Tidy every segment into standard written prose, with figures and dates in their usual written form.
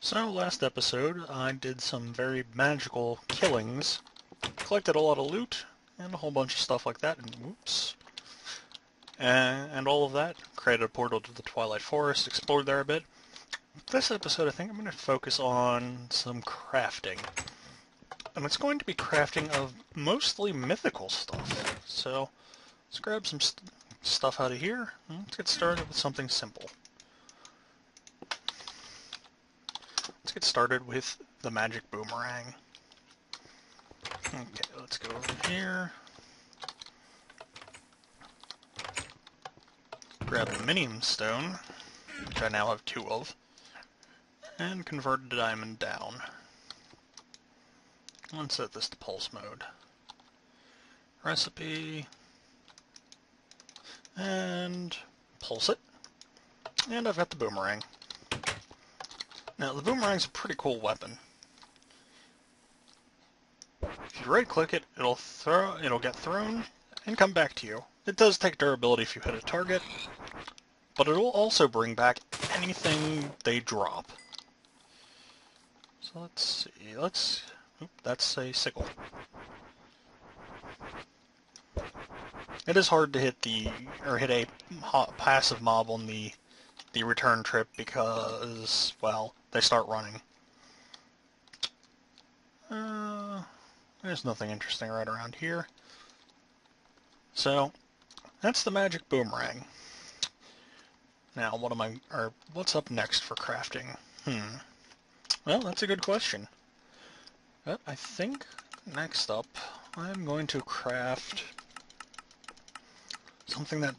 So last episode I did some very magical killings, collected a lot of loot and a whole bunch of stuff like that, and whoops, and all of that, created a portal to the Twilight Forest, explored there a bit. This episode I think I'm going to focus on some crafting, and it's going to be crafting of mostly mythical stuff. So let's grab some stuff out of here, and let's get started with something simple. Let's get started with the magic boomerang. Okay, let's go over here. Grab the minium stone, which I now have 2 of, and convert the diamond down. Let's set this to pulse mode. Recipe, and pulse it, and I've got the boomerang. Now the boomerang's a pretty cool weapon. If you right-click it, it'll get thrown and come back to you. It does take durability if you hit a target, but it'll also bring back anything they drop. So let's see. Oop, that's a sickle. It is hard to hit a passive mob on the return trip because, well, they start running. There's nothing interesting right around here. So, that's the magic boomerang. Now, what's up next for crafting? Well, that's a good question. But I think next up, I'm going to craft something that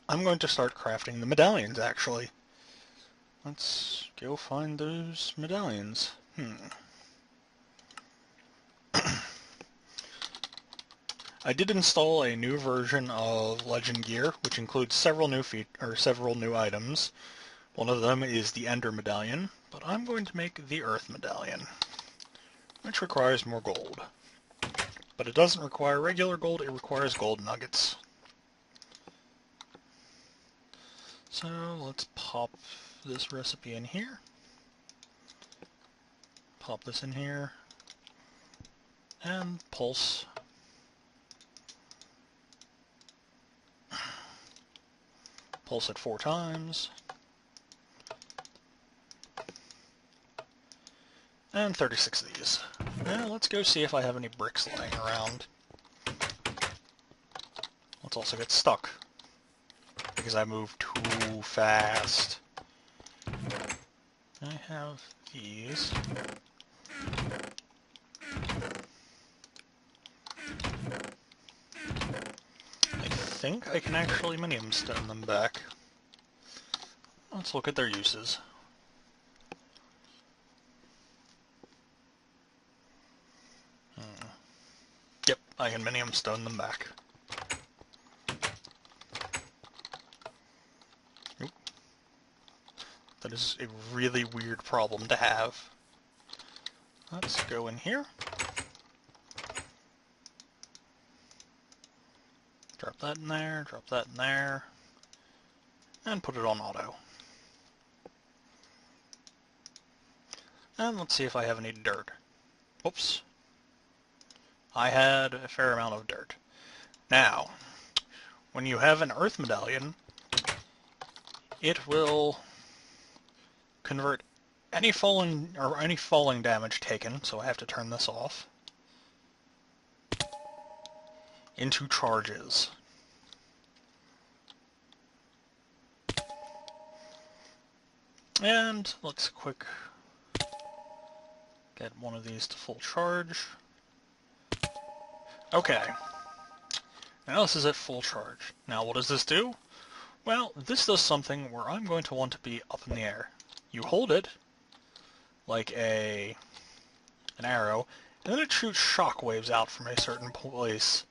I'm going to start crafting the medallions, actually. Let's go find those medallions. I did install a new version of Legend Gear, which includes several new items. One of them is the Ender Medallion, but I'm going to make the Earth Medallion, which requires more gold. But it doesn't require regular gold, it requires gold nuggets. So let's pop this recipe in here. Pop this in here. And pulse. Pulse it 4 times. And 36 of these. Now let's go see if I have any bricks lying around. Let's also get stuck, because I moved too fast. I have these. I think I can actually minium stone them back. Let's look at their uses. Yep, I can minium stone them back. Oop. That is a really weird problem to have. Let's go in here. Drop that in there, drop that in there, and put it on auto. And let's see if I have any dirt. Oops. I had a fair amount of dirt. Now, when you have an earth medallion, it will convert any falling damage taken, so I have to turn this off, into charges. And let's get one of these to full charge. Okay. Now this is at full charge. Now what does this do? Well, this does something where I'm going to want to be up in the air. You hold it like an arrow, and then it shoots shockwaves out from a certain place.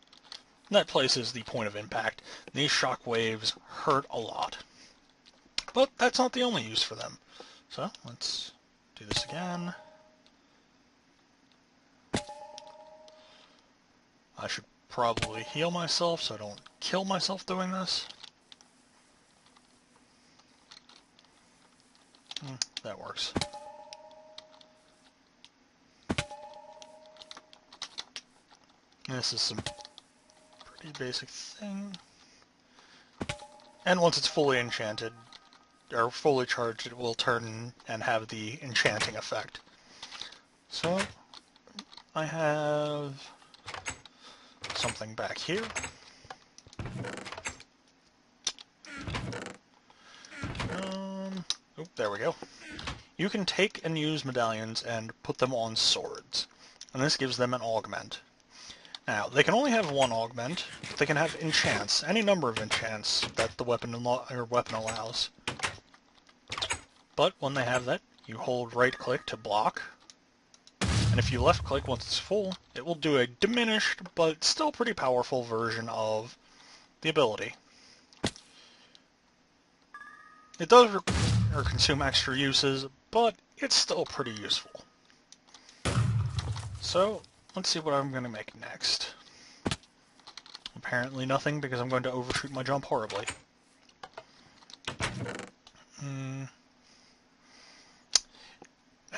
And that place is the point of impact. These shockwaves hurt a lot. But that's not the only use for them. So let's do this again. I should probably heal myself so I don't kill myself doing this. That works. This is some pretty basic thing. And once it's fully enchanted, or fully charged, it will turn and have the enchanting effect. So, I have something back here. Oh, there we go. You can take and use medallions and put them on swords, and this gives them an augment. Now, they can only have one augment, but they can have enchants, any number of enchants that the weapon allows. But when they have that, you hold right-click to block, and if you left-click once it's full, it will do a diminished, but still pretty powerful version of the ability. It does consume extra uses, but it's still pretty useful. So, let's see what I'm going to make next. Apparently nothing, because I'm going to overshoot my jump horribly.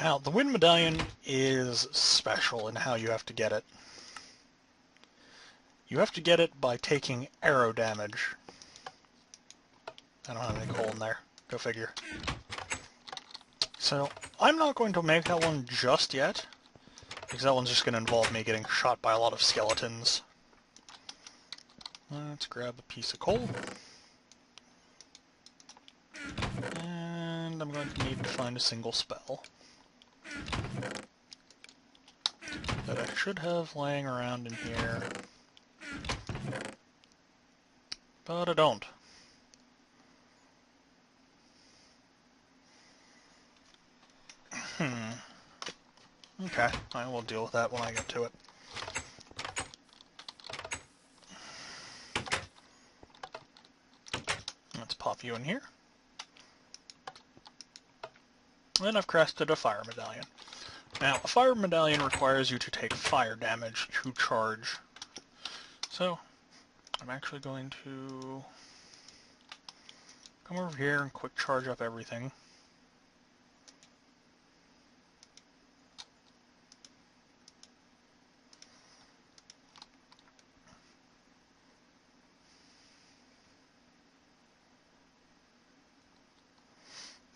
Now, the wind medallion is special in how you have to get it. You have to get it by taking arrow damage. I don't have any coal in there. Go figure. So, I'm not going to make that one just yet, because that one's just going to involve me getting shot by a lot of skeletons. Let's grab a piece of coal. And I'm going to need to find a single spell that I should have laying around in here, but I don't. Okay, I will deal with that when I get to it. Let's pop you in here. Then I've crafted a fire medallion. Now, a fire medallion requires you to take fire damage to charge. So, I'm actually going to come over here and quick charge up everything.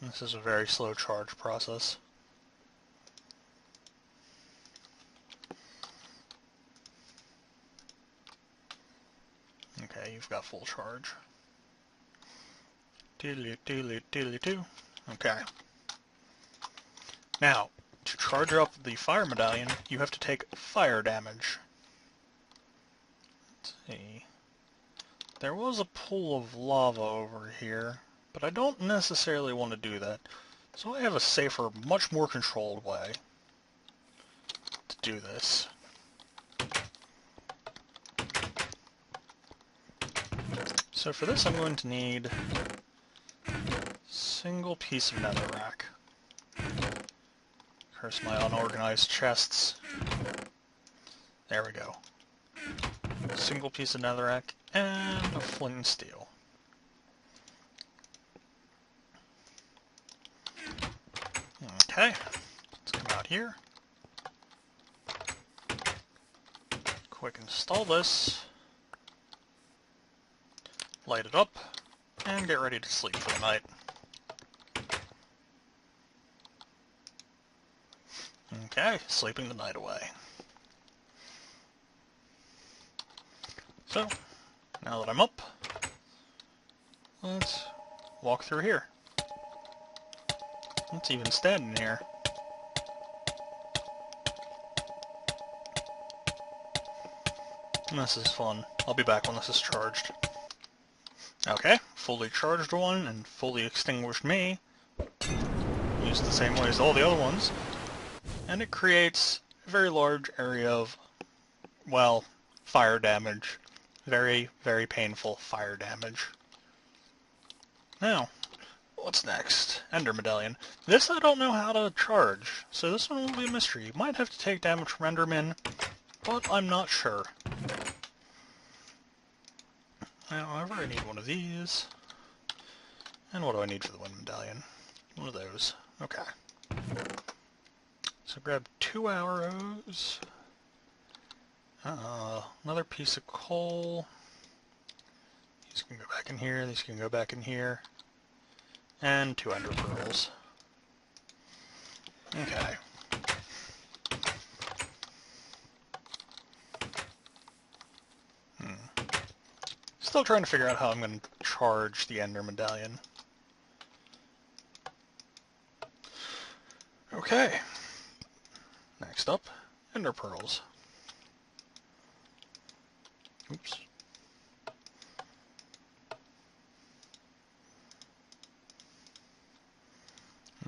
This is a very slow charge process. Okay, you've got full charge. Doodly-doodly-doodly-doo. Okay. Now, to charge up the fire medallion, you have to take fire damage. Let's see. There was a pool of lava over here, but I don't necessarily want to do that. So I have a safer, much more controlled way to do this. So for this I'm going to need a single piece of netherrack. Curse my unorganized chests. There we go. A single piece of netherrack and a flint and steel. Okay, let's come out here. Quick install this. Light it up, and get ready to sleep for the night. Okay, sleeping the night away. So, now that I'm up, let's walk through here. Let's even stand in here. This is fun. I'll be back when this is charged. Okay, fully charged one and fully extinguished me. Used the same way as all the other ones. And it creates a very large area of, well, fire damage. Very, very painful fire damage. Now, what's next? Ender Medallion. This I don't know how to charge, so this one will be a mystery. You might have to take damage from Endermen, but I'm not sure. However, I need one of these. And what do I need for the Wind Medallion? One of those. Okay. So grab 2 arrows. Another piece of coal. These can go back in here, these can go back in here. And 2 ender pearls. Okay. Still trying to figure out how I'm going to charge the ender medallion. Okay. Next up, ender pearls. Oops.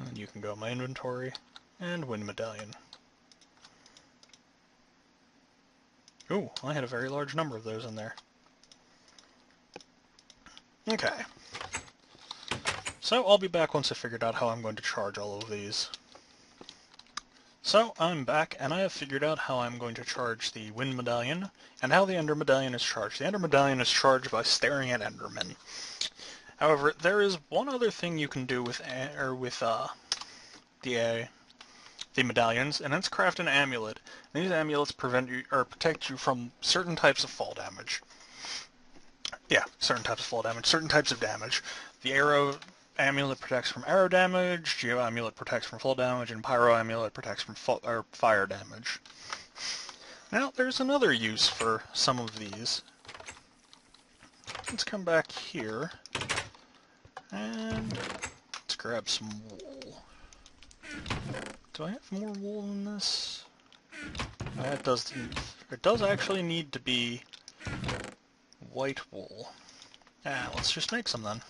And you can go in my inventory and win medallion. Ooh, I had a very large number of those in there. Okay. So I'll be back once I figured out how I'm going to charge all of these. So I'm back, and I have figured out how I'm going to charge the wind medallion, and how the ender medallion is charged. The ender medallion is charged by staring at endermen. However, there is one other thing you can do with the medallions, and that's craft an amulet. And these amulets protect you from certain types of fall damage. Yeah, certain types of fall damage, certain types of damage. The arrow amulet protects from arrow damage, geo amulet protects from fall damage, and pyro amulet protects from fire damage. Now, there's another use for some of these. Let's come back here, and let's grab some wool. Do I have more wool than this? It does actually need to be white wool. Let's just make some then.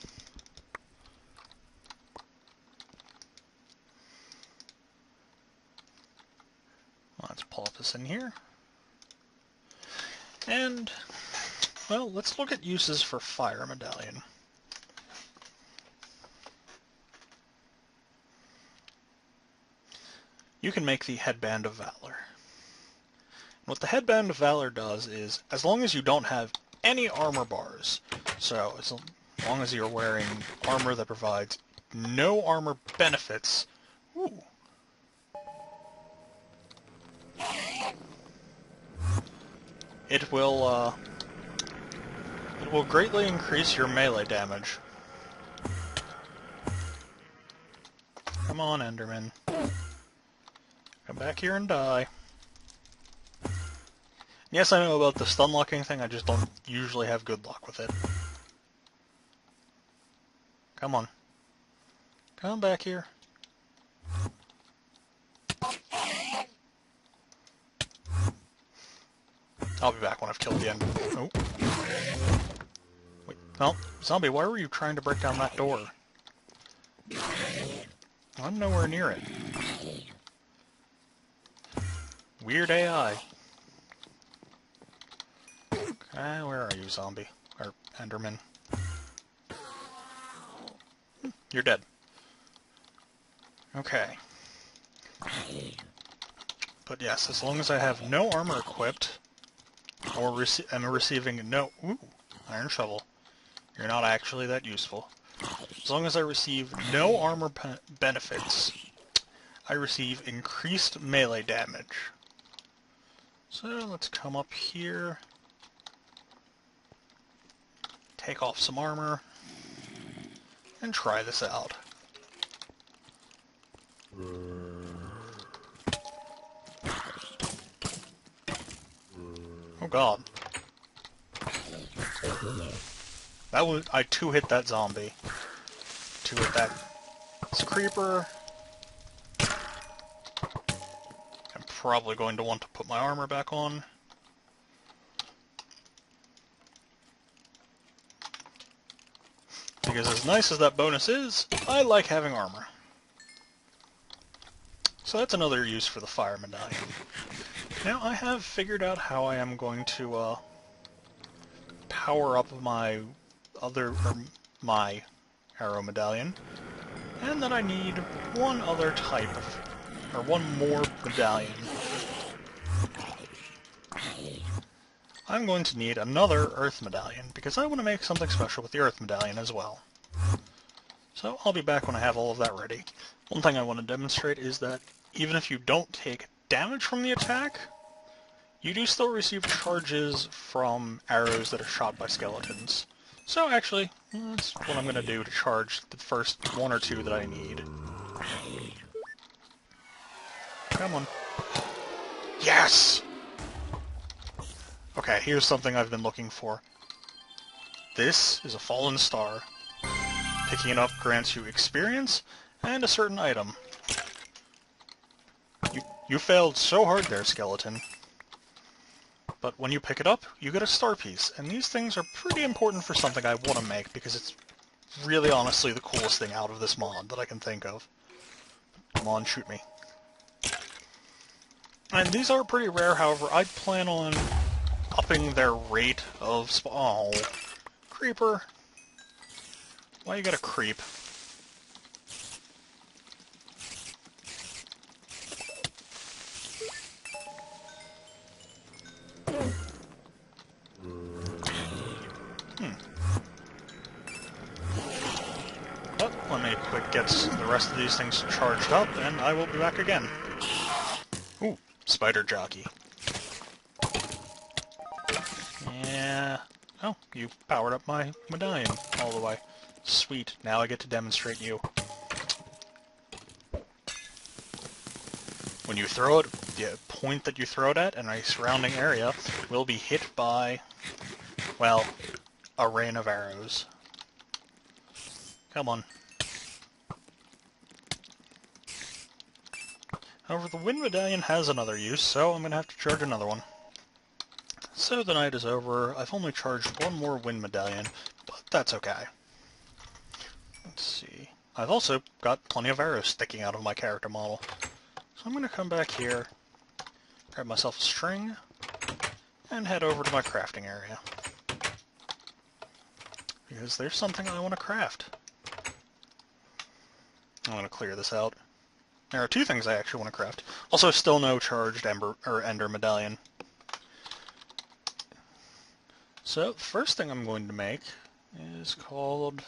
Let's plop this in here. And, well, let's look at uses for fire medallion. You can make the Headband of Valor. What the Headband of Valor does is, as long as you don't have any armor bars, so as long as you're wearing armor that provides no armor benefits, it will greatly increase your melee damage. Come on, Enderman. Come back here and die. Yes, I know about the stun locking thing, I just don't usually have good luck with it. Come on. Come back here. I'll be back when I've killed the end. Oh. Wait, no, zombie, why were you trying to break down that door? I'm nowhere near it. Weird AI. Okay, where are you, zombie? Or Enderman? You're dead. Okay. But yes, as long as I have no armor equipped, or am receiving no... Ooh, iron shovel. You're not actually that useful. As long as I receive no armor benefits, I receive increased melee damage. So let's come up here, take off some armor, and try this out. Oh god. That was... I two-hit that zombie. Two-hit that creeper. I'm probably going to want to put my armor back on. Because as nice as that bonus is, I like having armor. So that's another use for the fire medallion. Now I have figured out how I am going to power up my my arrow medallion, and then I need one other type of, or one more medallion. I'm going to need another earth medallion, because I want to make something special with the earth medallion as well. So I'll be back when I have all of that ready. One thing I want to demonstrate is that even if you don't take damage from the attack, you do still receive charges from arrows that are shot by skeletons. So actually, that's what I'm going to do to charge the first one or two that I need. Come on. Yes! Okay, here's something I've been looking for. This is a fallen star. Picking it up grants you experience and a certain item. You failed so hard there, skeleton. But when you pick it up, you get a star piece, and these things are pretty important for something I want to make, because it's really honestly the coolest thing out of this mod that I can think of. Come on, shoot me. And these are pretty rare, however, I plan on upping their rate of oh, creeper. Why you gotta creep? But let me quick get the rest of these things charged up, and I will be back again. Ooh, spider jockey. Yeah. Oh, you powered up my medallion all the way. Sweet. Now I get to demonstrate you. When you throw it, the point that you throw it at and a surrounding area will be hit by, well, a rain of arrows. Come on. However, the wind medallion has another use, so I'm going to have to charge another one. So the night is over. I've only charged one more wind medallion, but that's okay. Let's see. I've also got plenty of arrows sticking out of my character model. So I'm going to come back here, grab myself a string, and head over to my crafting area. Because there's something I want to craft. I'm going to clear this out. There are two things I actually want to craft. Also, still no charged ender medallion. So, the first thing I'm going to make is called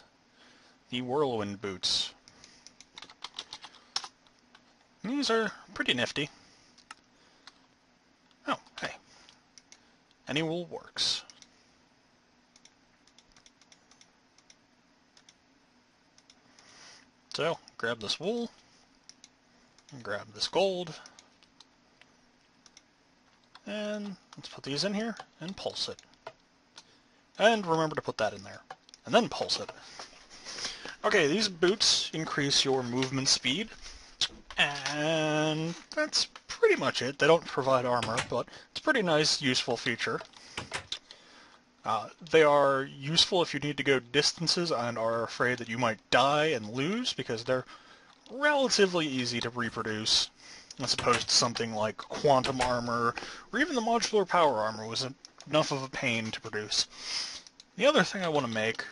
the whirlwind boots. These are pretty nifty. Oh, hey. Any wool works. So, grab this wool, and grab this gold, and let's put these in here and pulse it. And remember to put that in there, and then pulse it. Okay, these boots increase your movement speed, and that's pretty much it. They don't provide armor, but it's a pretty nice, useful feature. They are useful if you need to go distances and are afraid that you might die and lose, because they're relatively easy to reproduce, as opposed to something like quantum armor, or even the modular power armor was enough of a pain to produce. The other thing I want to make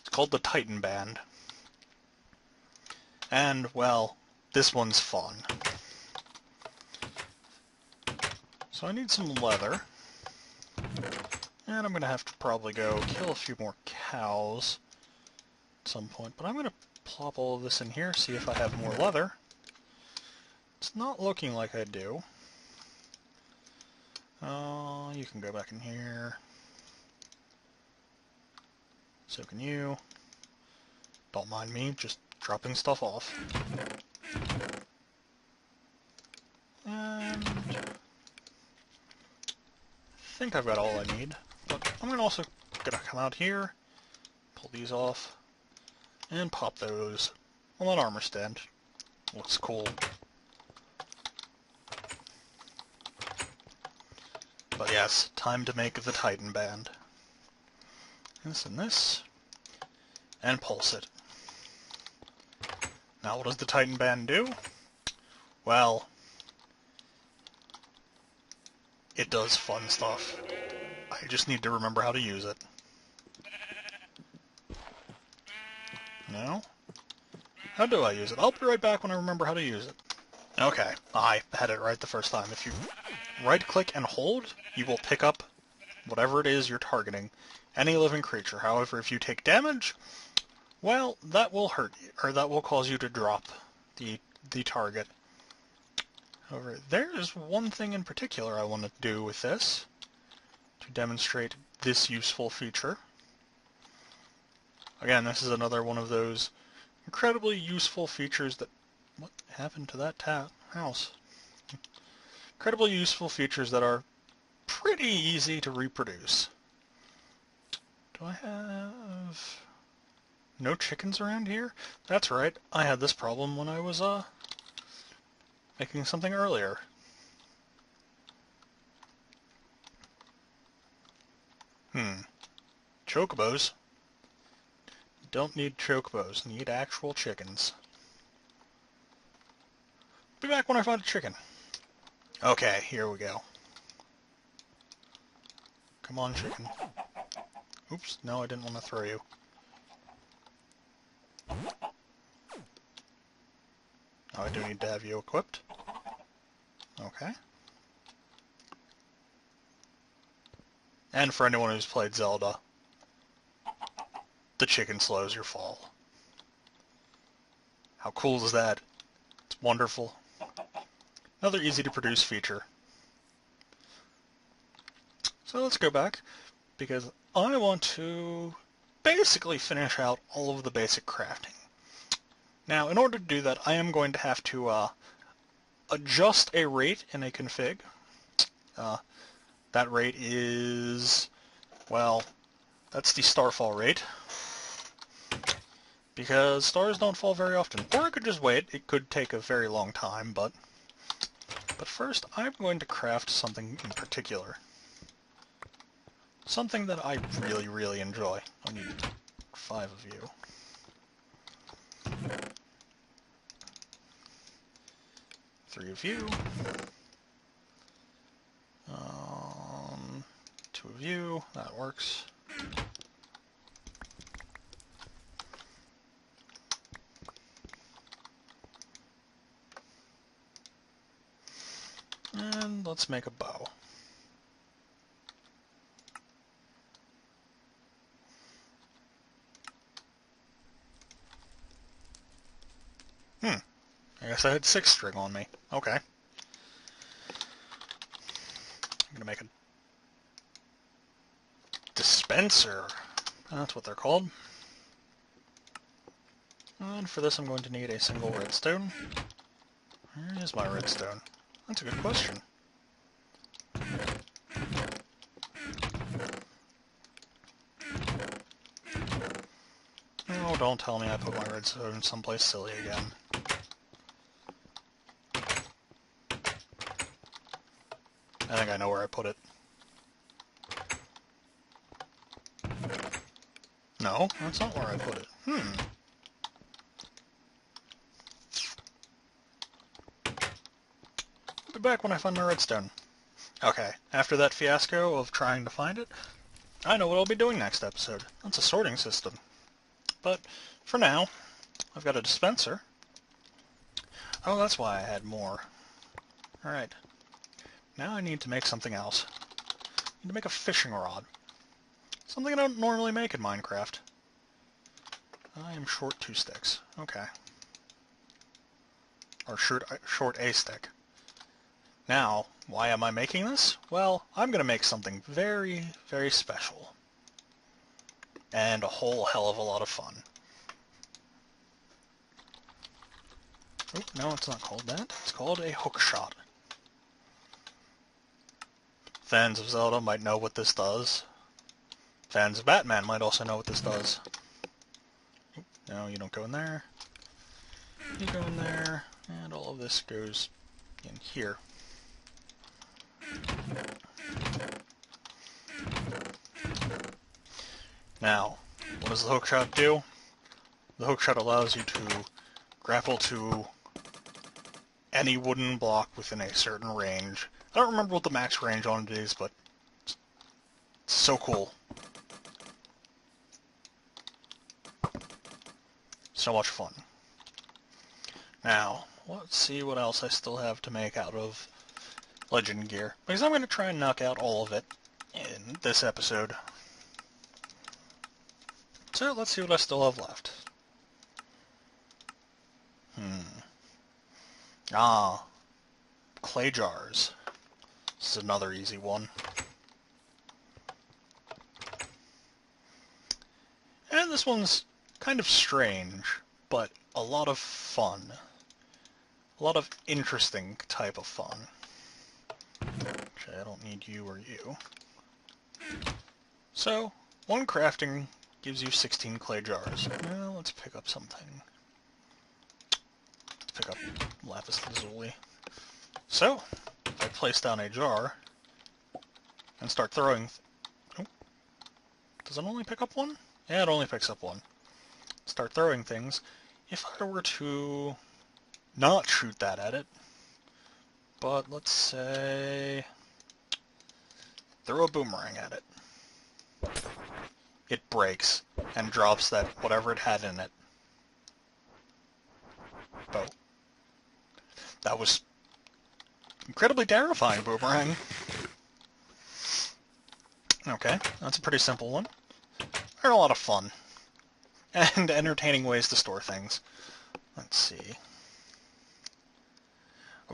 is called the Titan Band. And, well, this one's fun. So I need some leather. And I'm going to have to probably go kill a few more cows at some point. But I'm going to plop all of this in here, see if I have more leather. It's not looking like I do. You can go back in here. So can you. Don't mind me, just dropping stuff off. And I think I've got all I need. But I'm also gonna come out here, pull these off, and pop those on that armor stand. Looks cool. But yes, time to make the Titan Band. This and this, and pulse it. Now what does the Titan Band do? Well, it does fun stuff. I just need to remember how to use it. No? How do I use it? I'll be right back when I remember how to use it. Okay, I had it right the first time. If you right-click and hold, you will pick up whatever it is you're targeting, any living creature. However, if you take damage, well, that will hurt you, or that will cause you to drop the target. However, there is one thing in particular I want to do with this to demonstrate this useful feature. Again, this is another one of those incredibly useful features that... What happened to that house? Incredibly useful features that are pretty easy to reproduce. Do I have no chickens around here? That's right, I had this problem when I was making something earlier. Chocobos. You don't need chocobos, you need actual chickens. Be back when I find a chicken. Okay, here we go. Come on, chicken. Oops, no, I didn't want to throw you. Oh, I do need to have you equipped. Okay. And for anyone who's played Zelda, the chicken slows your fall. How cool is that? It's wonderful. Another easy to produce feature. So let's go back, because I want to basically finish out all of the basic crafting. Now, in order to do that, I am going to have to adjust a rate in a config. That rate is, well, that's the starfall rate, because stars don't fall very often. Or I could just wait. It could take a very long time, but first I'm going to craft something in particular. Something that I really, really enjoy. I need 5 of you. 3 of you. 2 of you. That works. And let's make a bow. I guess I had 6 string on me. Okay. I'm gonna make a dispenser. That's what they're called. And for this I'm going to need a single redstone. Where is my redstone? That's a good question. Oh, don't tell me I put my redstone someplace silly again. I think I know where I put it. No, that's not where I put it. I'll be back when I find my redstone. Okay, after that fiasco of trying to find it, I know what I'll be doing next episode. That's a sorting system. But for now, I've got a dispenser. Oh, that's why I had more. Alright. Now I need to make something else. I need to make a fishing rod. Something I don't normally make in Minecraft. I am short 2 sticks. Okay. Or short a stick. Now, why am I making this? Well, I'm going to make something very, very special. And a whole hell of a lot of fun. Oh, no, it's not called that. It's called a hookshot. Fans of Zelda might know what this does. Fans of Batman might also know what this does. No, you don't go in there. You go in there, and all of this goes in here. Now, what does the hookshot do? The hookshot allows you to grapple to any wooden block within a certain range. I don't remember what the max range on it is, but it's so cool. So much fun. Now, let's see what else I still have to make out of Legend gear, because I'm going to try and knock out all of it in this episode. So let's see what I still have left. clay jars. This is another easy one. And this one's kind of strange, but a lot of fun. A lot of interesting type of fun. Okay, I don't need you or you. So, one crafting gives you 16 clay jars. Well, let's pick up something. Let's pick up lapis lazuli. So, if I place down a jar and start throwing... Oh, does it only pick up one? Yeah, it only picks up one. Start throwing things. If I were to not shoot that at it, but let's say throw a boomerang at it, it breaks and drops that whatever it had in it. Bow. That was incredibly terrifying, boomerang. Okay, that's a pretty simple one. They're a lot of fun. And entertaining ways to store things. Let's see.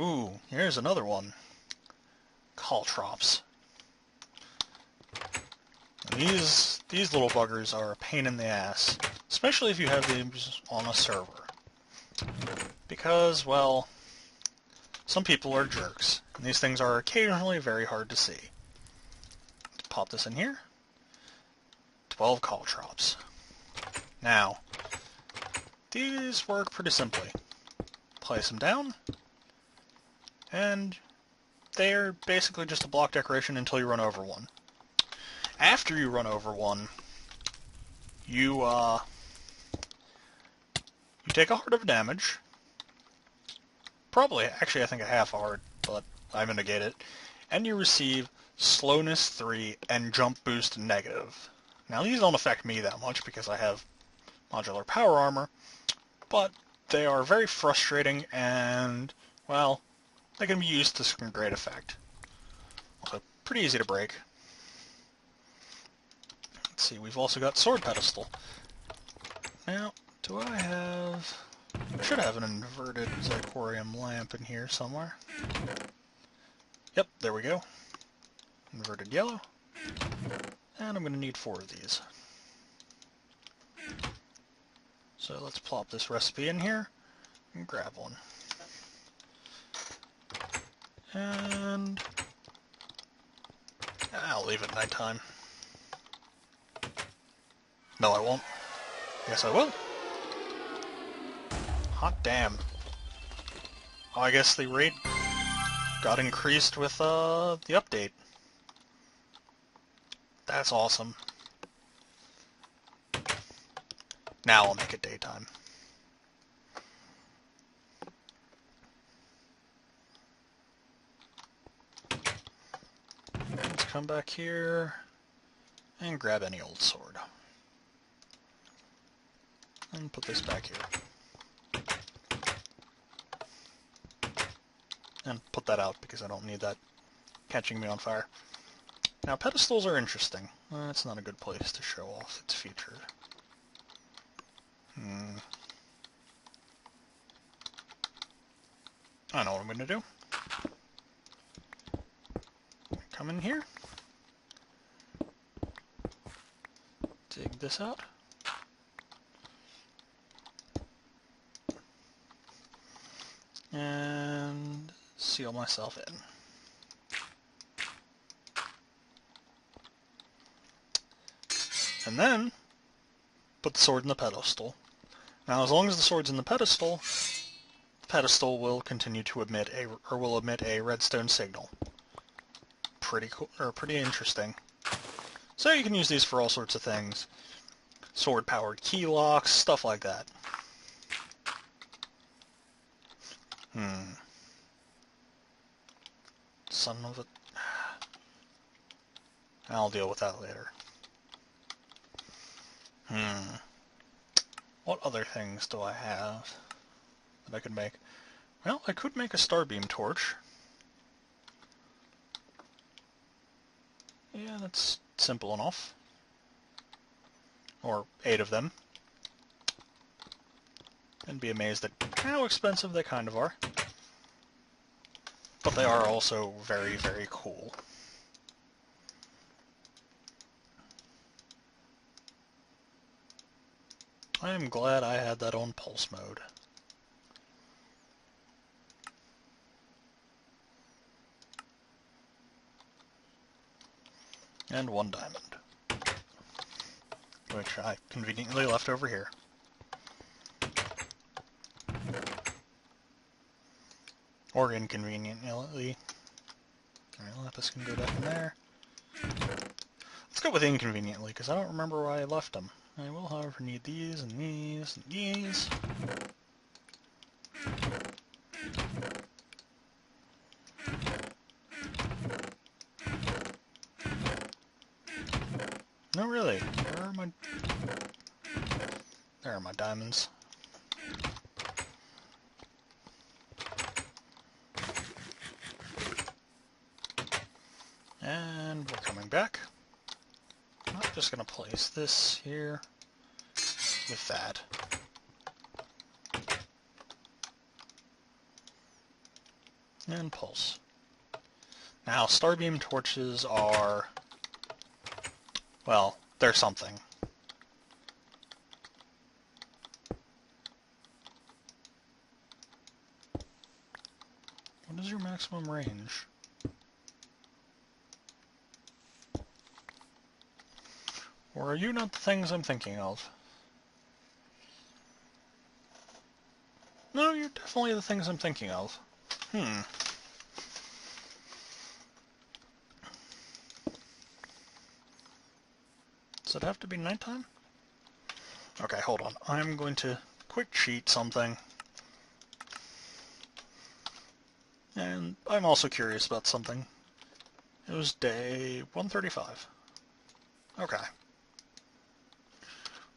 Ooh, here's another one. Caltrops. These little buggers are a pain in the ass, especially if you have these on a server. Because, well, some people are jerks, and these things are occasionally very hard to see. Let's pop this in here. 12 caltrops. Now, these work pretty simply. Place them down, and they're basically just a block decoration until you run over one. After you run over one, you take a heart of damage. Probably, actually I think a half heart, but I'm gonna negate it. And you receive slowness 3 and jump boost negative. Now these don't affect me that much because I have modular power armor, but they are very frustrating and, well, they can be used to some great effect. Also, pretty easy to break. Let's see, we've also got sword pedestal. Now, do I have... I should have an inverted zircorium lamp in here somewhere. Yep, there we go. Inverted yellow. And I'm going to need 4 of these. So let's plop this recipe in here and grab one. And I'll leave it nighttime. No, I won't. Yes, I will. Hot damn. Oh, I guess the rate got increased with the update. That's awesome. Now I'll make it daytime. Let's come back here and grab any old sword. And put this back here. And put that out because I don't need that catching me on fire. Now pedestals are interesting. That's not a good place to show off its features. I know what I'm going to do. Come in here. Dig this out. And seal myself in. And then put the sword in the pedestal. Now, as long as the sword's in the pedestal will continue to emit a redstone signal. Pretty cool, or pretty interesting. So you can use these for all sorts of things. Sword-powered key locks, stuff like that. Son of a... I'll deal with that later. What other things do I have that I could make? Well, I could make a starbeam torch. Yeah, that's simple enough. Or 8 of them. And be amazed at how expensive they kind of are. but they are also very, very cool. I am glad I had that on pulse mode. And 1 diamond, which I conveniently left over here. Or inconveniently. Alright, Lapis can go down there. Let's go with inconveniently, because I don't remember why I left them. I will, however, need these, and these, and these. No, really. Where are my... There are my diamonds. And we're coming back. I'm just going to place this here with that. And pulse. Now, starbeam torches are... well, they're something. What is your maximum range? Or are you not the things I'm thinking of? No, you're definitely the things I'm thinking of. Does it have to be nighttime? Okay, hold on. I'm going to quick cheat something. And I'm also curious about something. It was day 135. Okay.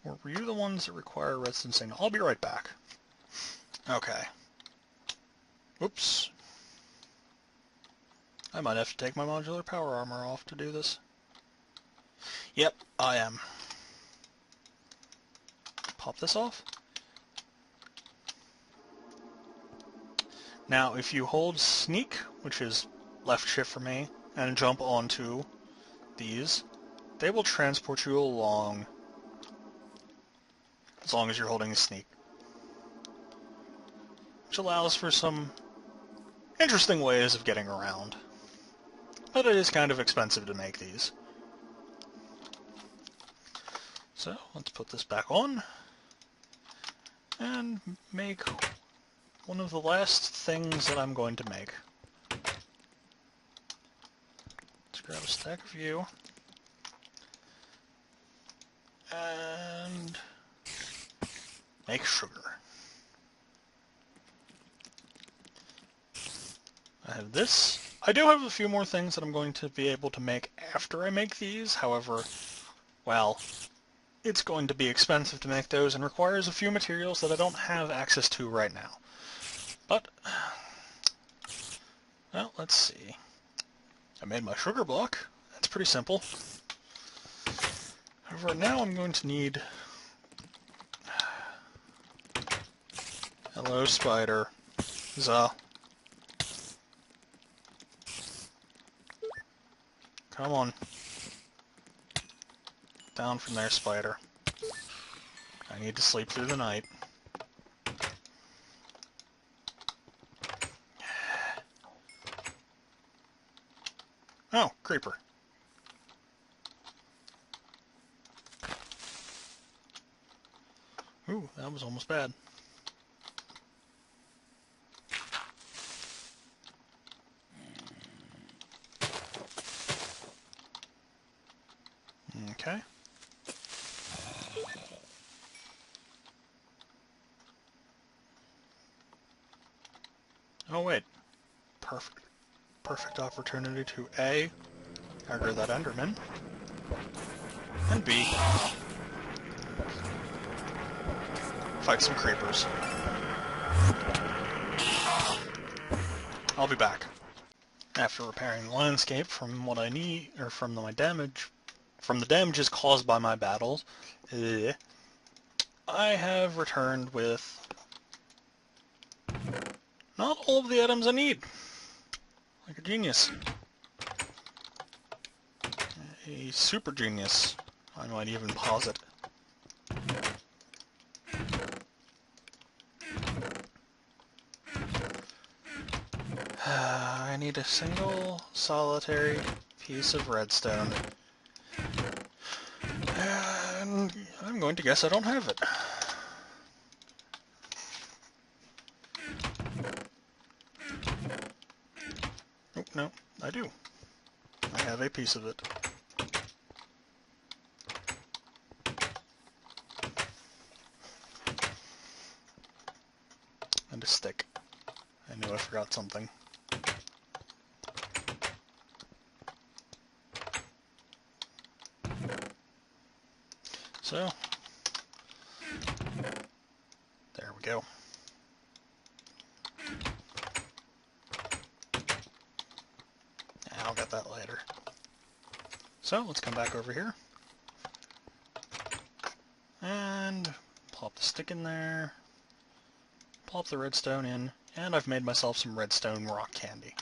Or were you the ones that require redstone signal? I'll be right back. Okay. Whoops. I might have to take my modular power armor off to do this. Yep, I am. Pop this off. Now, if you hold sneak, which is left shift for me, and jump onto these, they will transport you along as long as you're holding the sneak. Which allows for some interesting ways of getting around. But it is kind of expensive to make these. So, let's put this back on. And make one of the last things that I'm going to make. Let's grab a stack of you. And make sugar. I have this. I do have a few more things that I'm going to be able to make after I make these. However, well, it's going to be expensive to make those and requires a few materials that I don't have access to right now. But, well, let's see. I made my sugar block. That's pretty simple. However, now I'm going to need... Hello, spider. Come on. Down from there, spider. I need to sleep through the night. Oh, creeper. Ooh, that was almost bad. Okay. Oh wait. Perfect opportunity to A, aggro that Enderman, and B, fight some creepers. I'll be back. After repairing the landscape from what I need, or from the damages caused by my battles, I have returned with not all of the items I need. Like a genius. A super genius, I might even posit. I need a single solitary piece of redstone. And I'm going to guess I don't have it. Oh, no, I do. I have a piece of it. And a stick. I knew I forgot something. So, there we go. I'll get that later. So, let's come back over here. And plop the stick in there. Plop the redstone in. And I've made myself some redstone rock candy.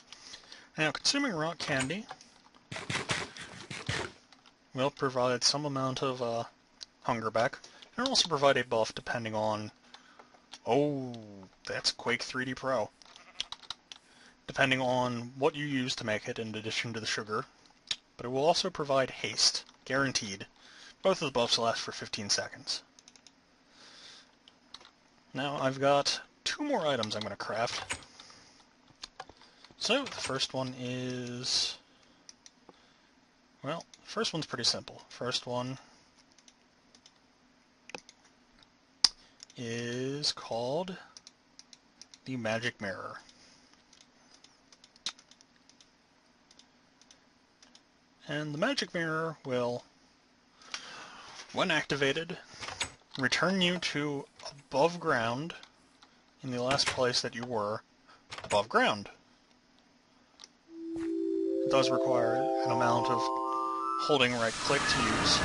Now, consuming rock candy will provide some amount of hunger back, and also provide a buff depending on... Oh, that's Quake 3D Pro. Depending on what you use to make it, in addition to the sugar. But it will also provide haste, guaranteed. Both of the buffs last for 15 seconds. Now, I've got 2 more items I'm going to craft. So, the first one is... Well, the first one's pretty simple. First one is called the Magic Mirror. And the Magic Mirror will, when activated, return you to above ground in the last place that you were above ground. It does require an amount of holding right click to use.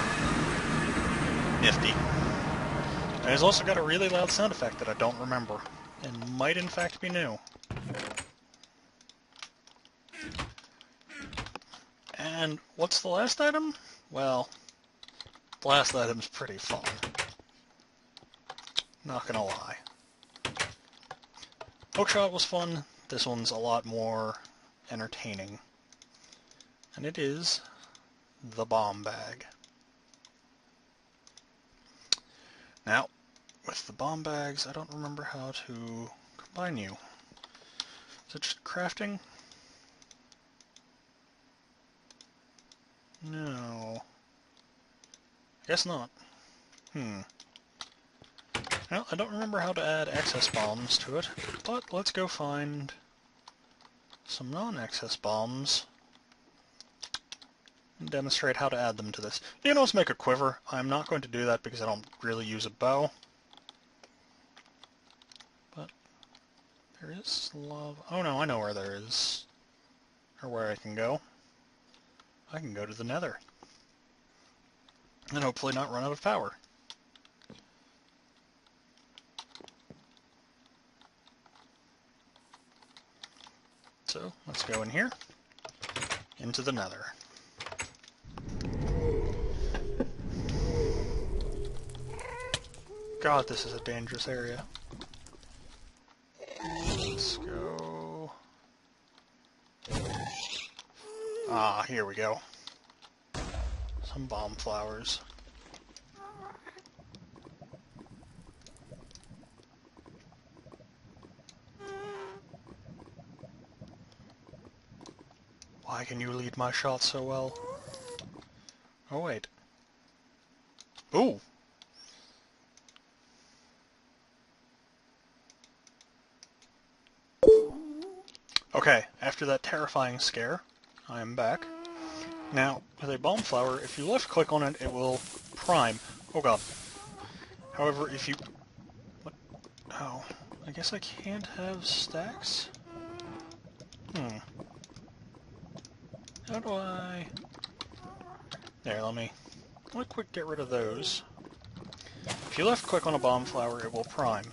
Nifty. And it's also got a really loud sound effect that I don't remember, and might in fact be new. And what's the last item? Well, the last item's pretty fun. Not gonna lie. Hookshot was fun, this one's a lot more entertaining. And it is the bomb bag. Now, with the bomb bags, I don't remember how to combine you. Is it just crafting? No. I guess not. Well, I don't remember how to add excess bombs to it, but let's go find some non-excess bombs and demonstrate how to add them to this. You can also make a quiver. I'm not going to do that because I don't really use a bow. But there is lava. Oh no, I know where there is. Or where I can go. I can go to the Nether. And hopefully not run out of power. So, let's go in here, into the Nether. God, this is a dangerous area. Let's go... Ah, here we go. Some bomb flowers. Why can you lead my shot so well? Oh, wait. Ooh! Okay, after that terrifying scare, I am back. Now, with a bomb flower, if you left-click on it, it will prime. Oh god. However, if you... What? Oh, I guess I can't have stacks? How do I... There, let me quick get rid of those. If If you left-click on a bomb flower, it will prime.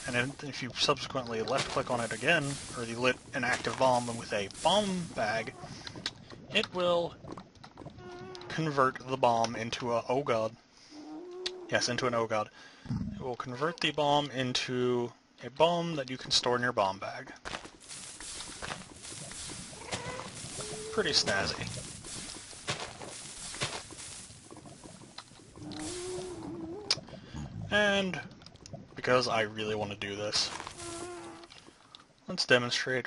And then if you subsequently left-click on it again, or you lit an active bomb with a bomb bag, it will convert the bomb into a... oh god. Yes, into an oh god. It will convert the bomb into a bomb that you can store in your bomb bag. Pretty snazzy. And because I really want to do this, let's demonstrate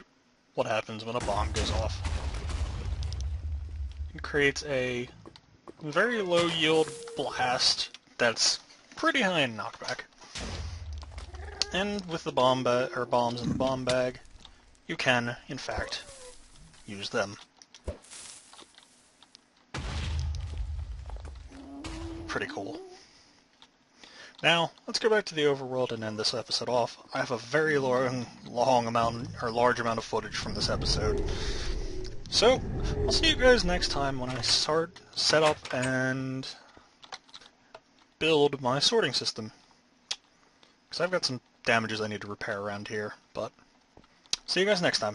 what happens when a bomb goes off. It creates a very low yield blast that's pretty high in knockback. And with the bomb bombs in the bomb bag, you can, in fact, use them. Pretty cool. Now, let's go back to the overworld and end this episode off. I have a very large amount of footage from this episode. So, I'll see you guys next time when I set up and build my sorting system. Because I've got some damages I need to repair around here, but see you guys next time.